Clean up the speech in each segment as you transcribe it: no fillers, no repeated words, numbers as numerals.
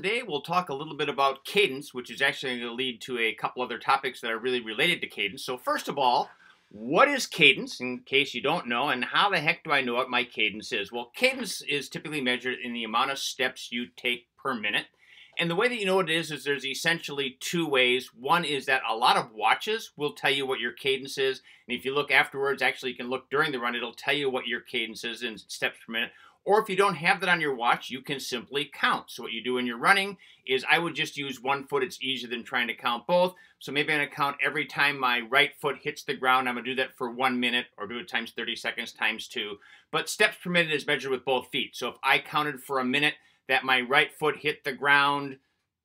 today we'll talk a little bit about cadence, which is actually going to lead to a couple other topics that are really related to cadence. So first of all, what is cadence, in case you don't know, and how the heck do I know what my cadence is? Well, cadence is typically measured in the amount of steps you take per minute. And the way that you know what it is there's essentially two ways. One is that a lot of watches will tell you what your cadence is. And if you look afterwards, actually you can look during the run, it'll tell you what your cadence is in steps per minute. Or if you don't have that on your watch, you can simply count. So what you do when you're running is I would just use one foot. It's easier than trying to count both. So maybe I'm going to count every time my right foot hits the ground. I'm going to do that for 1 minute or do it times 30 seconds times 2. But steps per minute is measured with both feet. So if I counted for a minute that my right foot hit the ground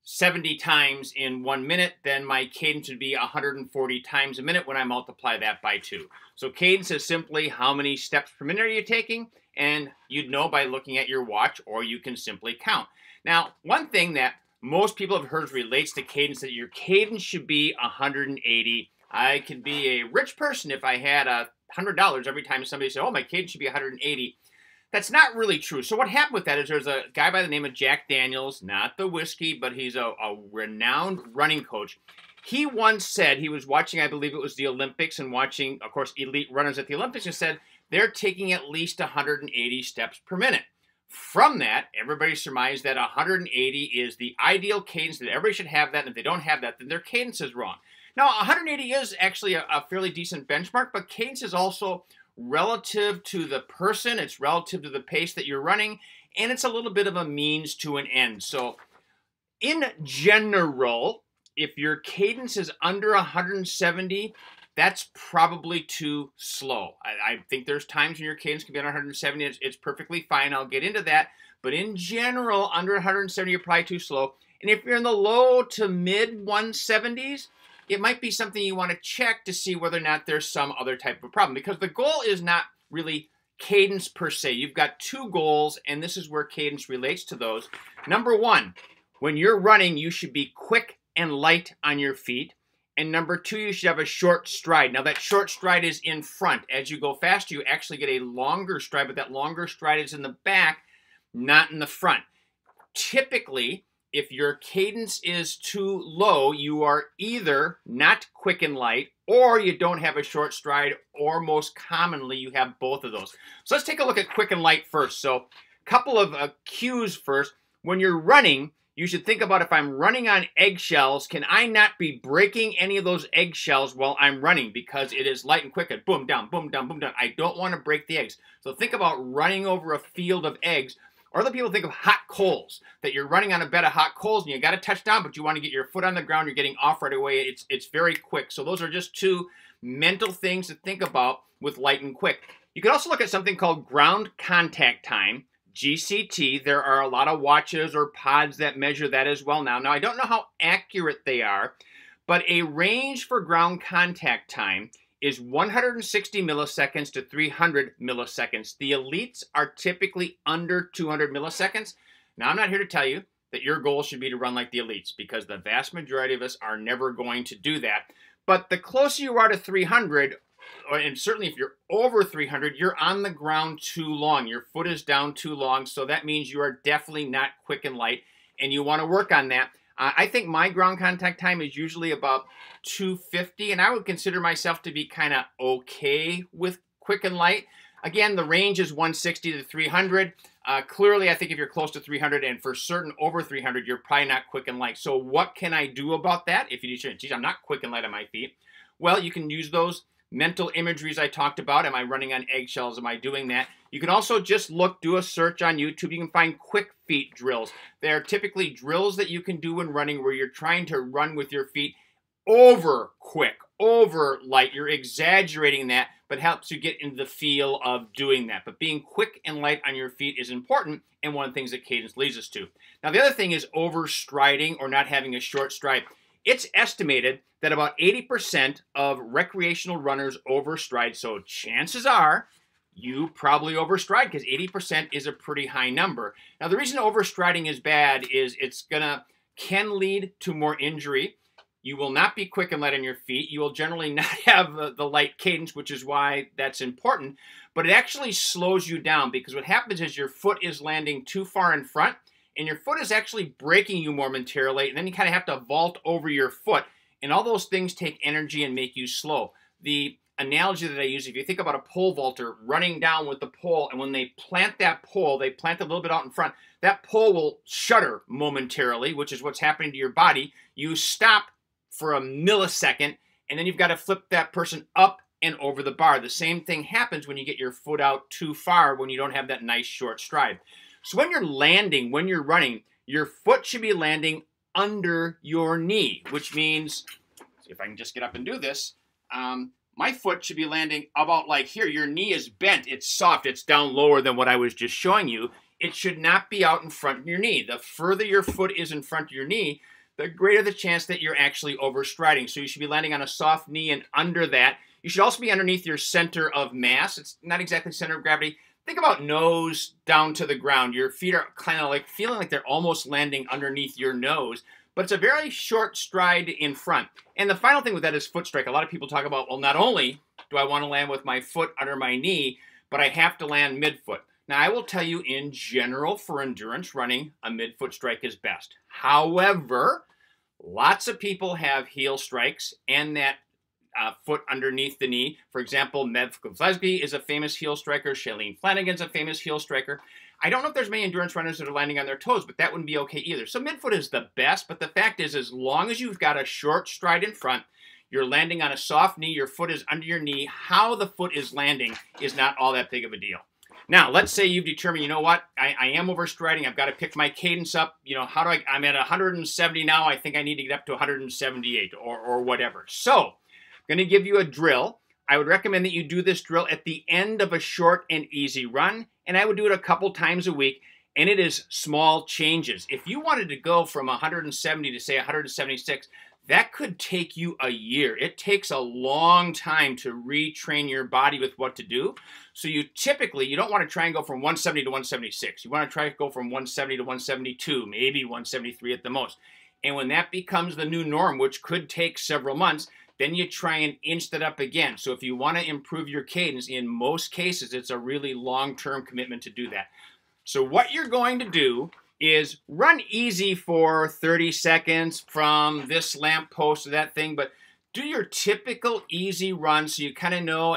70 times in 1 minute, then my cadence would be 140 times a minute when I multiply that by 2. So cadence is simply how many steps per minute are you taking, and you'd know by looking at your watch, or you can simply count. Now, one thing that most people have heard relates to cadence, that your cadence should be 180. I could be a rich person if I had $100 every time somebody said, oh, my cadence should be 180. That's not really true. So what happened with that is there's a guy by the name of Jack Daniels, not the whiskey, but he's a renowned running coach. He once said, he was watching, I believe it was the Olympics, and watching, of course, elite runners at the Olympics, and said they're taking at least 180 steps per minute. From that, everybody surmised that 180 is the ideal cadence, that everybody should have that, and if they don't have that, then their cadence is wrong. Now, 180 is actually a fairly decent benchmark, but cadence is also relative to the person, it's relative to the pace that you're running, and it's a little bit of a means to an end. So in general, if your cadence is under 170, that's probably too slow. I think there's times when your cadence can be under 170, it's perfectly fine, I'll get into that, but in general, under 170, you're probably too slow. And if you're in the low to mid 170s, it might be something you want to check to see whether or not there's some other type of problem, because the goal is not really cadence per se. You've got two goals, and this is where cadence relates to those. Number one, when you're running, you should be quick and light on your feet. And number two, you should have a short stride. Now, that short stride is in front. As you go faster, you actually get a longer stride, but that longer stride is in the back, not in the front. Typically, if your cadence is too low, you are either not quick and light, or you don't have a short stride, or most commonly you have both of those. So let's take a look at quick and light first. So a couple of cues first. When you're running, you should think about, if I'm running on eggshells, can I not be breaking any of those eggshells while I'm running, because it is light and quick and boom, down, boom, down, boom, down. I don't want to break the eggs. So think about running over a field of eggs. Or other people think of hot coals, that you're running on a bed of hot coals and you got to touch down, but you want to get your foot on the ground, you're getting off right away. It's very quick. So those are just two mental things to think about with light and quick. You can also look at something called ground contact time, GCT. There are a lot of watches or pods that measure that as well now. Now, I don't know how accurate they are, but a range for ground contact time is 160 milliseconds to 300 milliseconds. The elites are typically under 200 milliseconds. Now, I'm not here to tell you that your goal should be to run like the elites, because the vast majority of us are never going to do that. But the closer you are to 300, and certainly if you're over 300, you're on the ground too long. Your foot is down too long, so that means you are definitely not quick and light, and you want to work on that. I think my ground contact time is usually about 250, and I would consider myself to be kind of okay with quick and light. Again, the range is 160 to 300. Clearly, I think if you're close to 300, and for certain over 300, you're probably not quick and light. So what can I do about that? If you say, geez, I'm not quick and light on my feet. Well, you can use those mental imageries I talked about. Am I running on eggshells? Am I doing that? You can also just do a search on YouTube. You can find quick feet drills. They're typically drills that you can do when running, where you're trying to run with your feet over quick, over light. You're exaggerating that, but helps you get into the feel of doing that. But being quick and light on your feet is important, and one of the things that cadence leads us to. Now, the other thing is overstriding, or not having a short stride. It's estimated that about 80% of recreational runners overstride, so chances are you probably overstride, because 80% is a pretty high number. Now, the reason overstriding is bad is can lead to more injury. You will not be quick and light on your feet. You will generally not have the light cadence, which is why that's important. But it actually slows you down, because what happens is your foot is landing too far in front, and your foot is actually braking you momentarily, and then you kind of have to vault over your foot, and all those things take energy and make you slow. The analogy that I use, if you think about a pole vaulter running down with the pole, and when they plant that pole, they plant a little bit out in front, that pole will shudder momentarily, which is what's happening to your body. You stop for a millisecond, and then you've got to flip that person up and over the bar. The same thing happens when you get your foot out too far, when you don't have that nice short stride. So when you're landing, when you're running, your foot should be landing under your knee, which means, see if I can just get up and do this, my foot should be landing about like here. Your knee is bent, it's soft, it's down lower than what I was just showing you. It should not be out in front of your knee. The further your foot is in front of your knee, the greater the chance that you're actually overstriding. So you should be landing on a soft knee, and under that, you should also be underneath your center of mass. It's not exactly center of gravity. Think about nose down to the ground. Your feet are kind of like feeling like they're almost landing underneath your nose, but it's a very short stride in front. And the final thing with that is foot strike. A lot of people talk about, well, not only do I want to land with my foot under my knee, but I have to land midfoot. Now, I will tell you, in general, for endurance running, a midfoot strike is best. However, lots of people have heel strikes and that foot underneath the knee. For example, Mev Kovlesky is a famous heel striker. Shailene Flanagan's a famous heel striker. I don't know if there's many endurance runners that are landing on their toes, but that wouldn't be okay either. So midfoot is the best, but the fact is, as long as you've got a short stride in front, you're landing on a soft knee, your foot is under your knee, how the foot is landing is not all that big of a deal. Now, let's say you've determined, you know what, I am overstriding, I've got to pick my cadence up, you know, I'm at 170 now, I think I need to get up to 178 or whatever. So, I'm going to give you a drill. I would recommend that you do this drill at the end of a short and easy run, and I would do it a couple times a week, and it is small changes. If you wanted to go from 170 to, say, 176, that could take you a year. It takes a long time to retrain your body with what to do. So you don't want to try and go from 170 to 176. You want to try to go from 170 to 172, maybe 173 at the most. And when that becomes the new norm, which could take several months, then you try and inch that up again. So if you want to improve your cadence, in most cases, it's a really long-term commitment to do that. So what you're going to do is run easy for 30 seconds from this lamp post to that thing, but do your typical easy run so you kind of know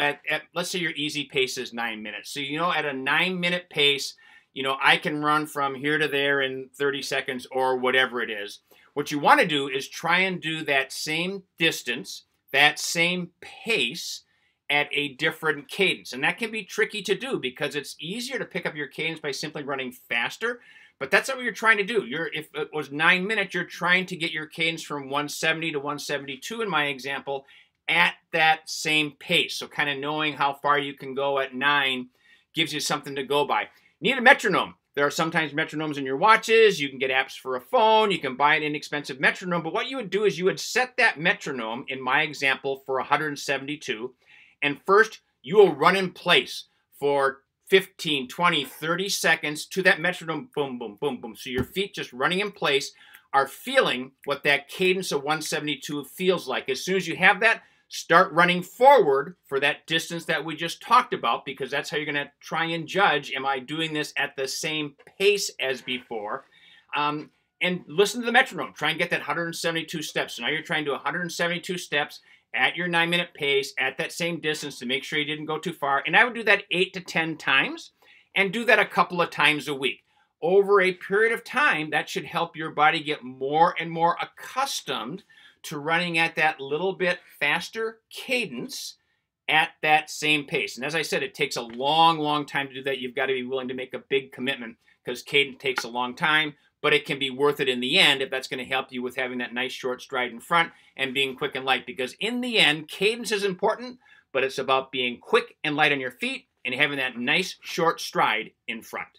let's say your easy pace is 9 minutes. So you know at a 9-minute pace, you know, I can run from here to there in 30 seconds or whatever it is. What you want to do is try and do that same distance, that same pace at a different cadence. And that can be tricky to do because it's easier to pick up your cadence by simply running faster. But that's not what you're trying to do. If it was 9 minutes, you're trying to get your cadence from 170 to 172 in my example at that same pace. So kind of knowing how far you can go at 9 gives you something to go by. You need a metronome. There are sometimes metronomes in your watches. You can get apps for a phone. You can buy an inexpensive metronome. But what you would do is you would set that metronome, in my example, for 172. And first, you will run in place for 15, 20, 30 seconds to that metronome, boom, boom, boom, boom. So your feet just running in place are feeling what that cadence of 172 feels like. As soon as you have that, start running forward for that distance that we just talked about, because that's how you're going to try and judge, am I doing this at the same pace as before? And listen to the metronome. Try and get that 172 steps. So now you're trying to do 172 steps at your 9-minute pace, at that same distance to make sure you didn't go too far. And I would do that 8 to 10 times and do that a couple of times a week. Over a period of time, that should help your body get more and more accustomed to running at that little bit faster cadence at that same pace. And as I said, it takes a long, long time to do that. You've got to be willing to make a big commitment because cadence takes a long time. But it can be worth it in the end if that's going to help you with having that nice short stride in front and being quick and light. Because in the end, cadence is important, but it's about being quick and light on your feet and having that nice short stride in front.